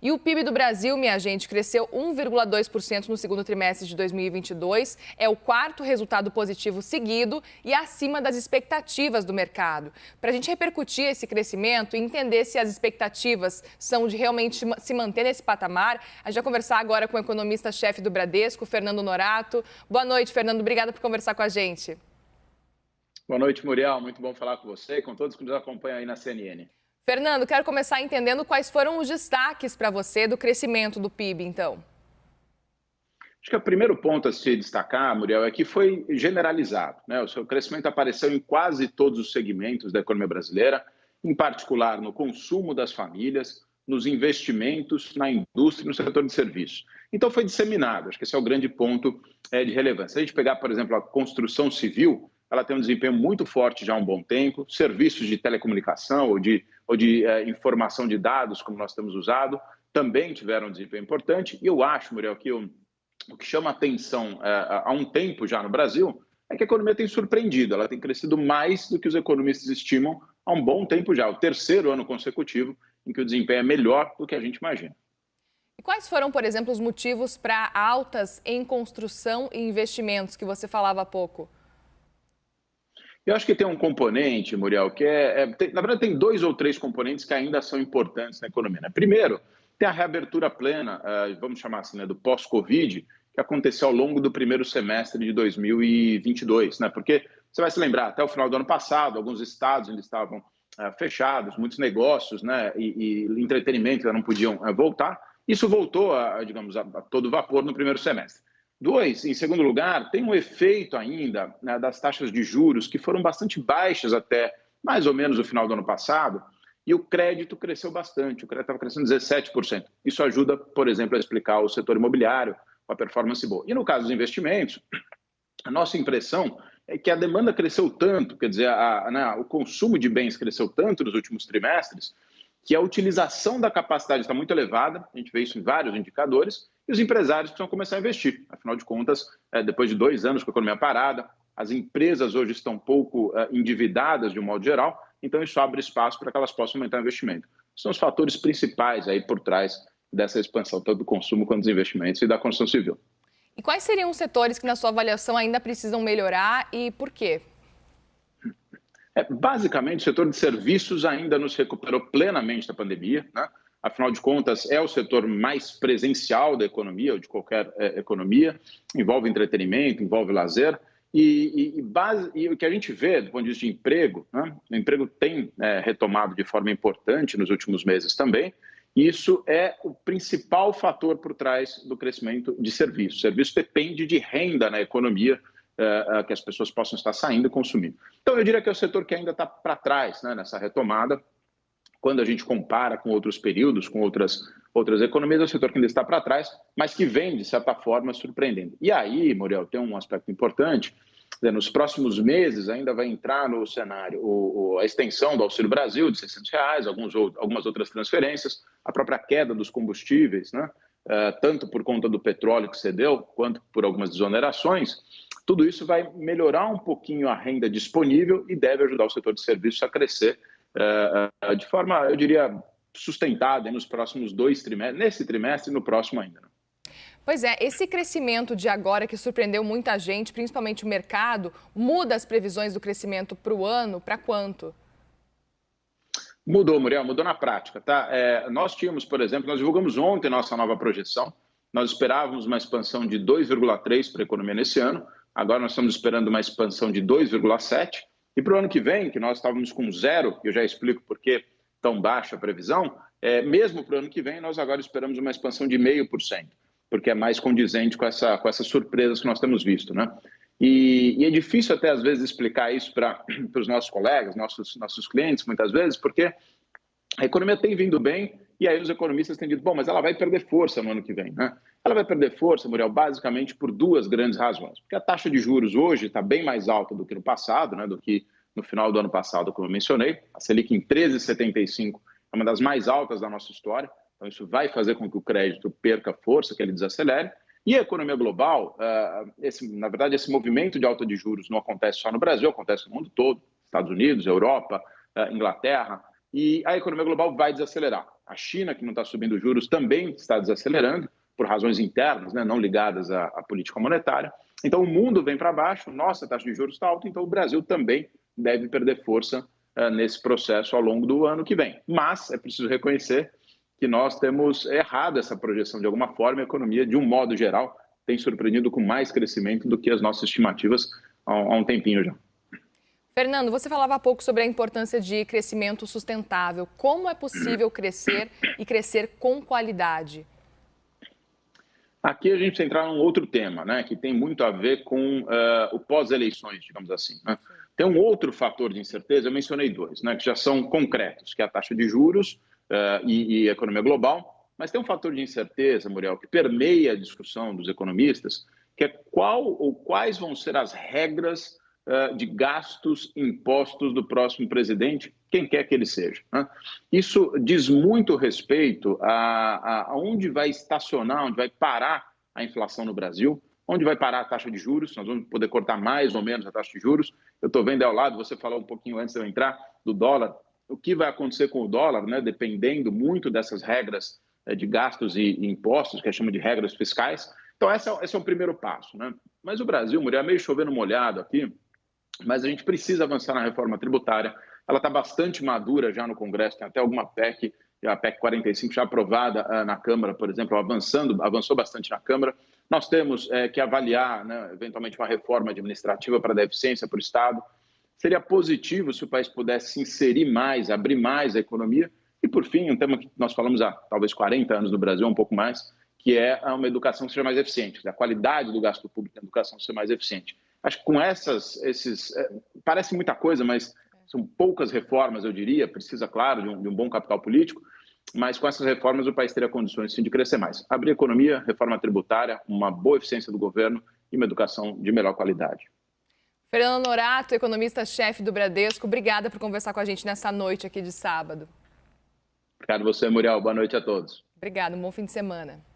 E o PIB do Brasil, minha gente, cresceu 1,2% no segundo trimestre de 2022. É o quarto resultado positivo seguido e acima das expectativas do mercado. Para a gente repercutir esse crescimento e entender se as expectativas são de realmente se manter nesse patamar, a gente vai conversar agora com o economista-chefe do Bradesco, Fernando Norato. Boa noite, Fernando. Obrigada por conversar com a gente. Boa noite, Muriel. Muito bom falar com você e com todos que nos acompanham aí na CNN. Fernando, quero começar entendendo quais foram os destaques para você do crescimento do PIB, então. Acho que o primeiro ponto a se destacar, Muriel, é que foi generalizado, né? O seu crescimento apareceu em quase todos os segmentos da economia brasileira, em particular no consumo das famílias, nos investimentos, na indústria e no setor de serviços. Então foi disseminado, acho que esse é o grande ponto de relevância. Se a gente pegar, por exemplo, a construção civil, ela tem um desempenho muito forte já há um bom tempo, serviços de telecomunicação ou de informação de dados, como nós temos usado, também tiveram um desempenho importante. E eu acho, Muriel, que o que chama atenção há um tempo já no Brasil é que a economia tem surpreendido, ela tem crescido mais do que os economistas estimam há um bom tempo já, o terceiro ano consecutivo em que o desempenho é melhor do que a gente imagina. E quais foram, por exemplo, os motivos para altas em construção e investimentos que você falava há pouco? Eu acho que tem um componente, Muriel, que na verdade tem dois ou três componentes que ainda são importantes na economia, né? Primeiro, tem a reabertura plena, vamos chamar assim, né, do pós-Covid, que aconteceu ao longo do primeiro semestre de 2022, né? Porque você vai se lembrar, até o final do ano passado, alguns estados ainda estavam fechados, muitos negócios, né, e entretenimento ainda não podiam voltar. Isso voltou, digamos, a todo vapor no primeiro semestre. Dois, em segundo lugar, tem um efeito ainda, né, das taxas de juros que foram bastante baixas até mais ou menos o final do ano passado, e o crédito cresceu bastante, o crédito estava crescendo 17%. Isso ajuda, por exemplo, a explicar o setor imobiliário, a performance boa. E no caso dos investimentos, a nossa impressão é que a demanda cresceu tanto, quer dizer, o consumo de bens cresceu tanto nos últimos trimestres, que a utilização da capacidade está muito elevada, a gente vê isso em vários indicadores, e os empresários precisam começar a investir. Afinal de contas, depois de 2 anos com a economia parada, as empresas hoje estão pouco endividadas de um modo geral, então isso abre espaço para que elas possam aumentar o investimento. São os fatores principais aí por trás dessa expansão, tanto do consumo quanto dos investimentos e da construção civil. E quais seriam os setores que, na sua avaliação, ainda precisam melhorar e por quê? Basicamente, o setor de serviços ainda não se recuperou plenamente da pandemia, né? Afinal de contas, é o setor mais presencial da economia, ou de qualquer economia, envolve entretenimento, envolve lazer, e o que a gente vê do ponto de vista de emprego, né? O emprego tem retomado de forma importante nos últimos meses também, e isso é o principal fator por trás do crescimento de serviços. O serviço depende de renda na economia, que as pessoas possam estar saindo e consumindo. Então, eu diria que é o setor que ainda está para trás, né, nessa retomada. Quando a gente compara com outros períodos, com outras economias, é o setor que ainda está para trás, mas que vem, de certa forma, surpreendendo. E aí, Muriel, tem um aspecto importante, né, nos próximos meses ainda vai entrar no cenário a extensão do Auxílio Brasil de R$ 600, algumas outras transferências, a própria queda dos combustíveis, né, tanto por conta do petróleo que cedeu, quanto por algumas desonerações. Tudo isso vai melhorar um pouquinho a renda disponível e deve ajudar o setor de serviços a crescer de forma, eu diria, sustentada nos próximos 2 trimestres, nesse trimestre e no próximo ainda. Pois é, esse crescimento de agora que surpreendeu muita gente, principalmente o mercado, muda as previsões do crescimento para o ano, para quanto? Mudou, Muriel, mudou na prática, tá? Nós tínhamos, por exemplo, nós divulgamos ontem nossa nova projeção, nós esperávamos uma expansão de 2,3% para a economia nesse ano, agora nós estamos esperando uma expansão de 2,7%, e para o ano que vem, que nós estávamos com 0%, eu já explico por que tão baixa a previsão, mesmo para o ano que vem, nós agora esperamos uma expansão de 0,5%, porque é mais condizente com essas surpresas que nós temos visto, né? E é difícil até, às vezes, explicar isso para os nossos colegas, nossos clientes, muitas vezes, porque a economia tem vindo bem e aí os economistas têm dito, bom, mas ela vai perder força no ano que vem, né? Ela vai perder força, Muriel, basicamente por 2 grandes razões. Porque a taxa de juros hoje está bem mais alta do que no passado, né? Do que no final do ano passado, como eu mencionei. A Selic em 13,75 é uma das mais altas da nossa história. Então isso vai fazer com que o crédito perca força, que ele desacelere. E a economia global, na verdade, esse movimento de alta de juros não acontece só no Brasil, acontece no mundo todo, Estados Unidos, Europa, Inglaterra. e a economia global vai desacelerar. A China, que não está subindo juros, também está desacelerando, por razões internas, né, não ligadas à política monetária. Então, o mundo vem para baixo, nossa taxa de juros está alta, então o Brasil também deve perder força nesse processo ao longo do ano que vem. Mas é preciso reconhecer que nós temos errado essa projeção de alguma forma. A economia, de um modo geral, tem surpreendido com mais crescimento do que as nossas estimativas há um tempinho já. Fernando, você falava há pouco sobre a importância de crescimento sustentável. Como é possível crescer e crescer com qualidade? Aqui a gente precisa entrar num outro tema, né, que tem muito a ver com o pós-eleições, digamos assim, né? Tem um outro fator de incerteza, eu mencionei dois, né, que já são concretos, que é a taxa de juros e a economia global, mas tem um fator de incerteza, Muriel, que permeia a discussão dos economistas, que é qual ou quais vão ser as regras de gastos impostos do próximo presidente, quem quer que ele seja, né? Isso diz muito respeito a onde vai estacionar, onde vai parar a inflação no Brasil, onde vai parar a taxa de juros. Nós vamos poder cortar mais ou menos a taxa de juros. Eu estou vendo ao lado, você falou um pouquinho antes de eu entrar, do dólar. O que vai acontecer com o dólar, né, dependendo muito dessas regras de gastos e impostos, que a gente chama de regras fiscais. Então, esse é o primeiro passo, né? Mas o Brasil, Muriel, é meio chovendo molhado aqui, mas a gente precisa avançar na reforma tributária. Ela está bastante madura já no Congresso, tem até alguma PEC, a PEC 45 já aprovada na Câmara, por exemplo, avançou bastante na Câmara. Nós temos que avaliar, né, eventualmente, uma reforma administrativa para dar eficiência para o Estado. Seria positivo se o país pudesse se inserir mais, abrir mais a economia. E, por fim, um tema que nós falamos há talvez 40 anos no Brasil, um pouco mais, que é uma educação que seja mais eficiente, a qualidade do gasto público na educação ser mais eficiente. Acho que com parece muita coisa, mas são poucas reformas, eu diria. Precisa, claro, de um bom capital político, mas com essas reformas o país teria condições, sim, de crescer mais. Abrir a economia, reforma tributária, uma boa eficiência do governo e uma educação de melhor qualidade. Fernando Norato, economista-chefe do Bradesco, obrigada por conversar com a gente nessa noite aqui de sábado. Obrigado a você, Muriel. Boa noite a todos. Obrigada, um bom fim de semana.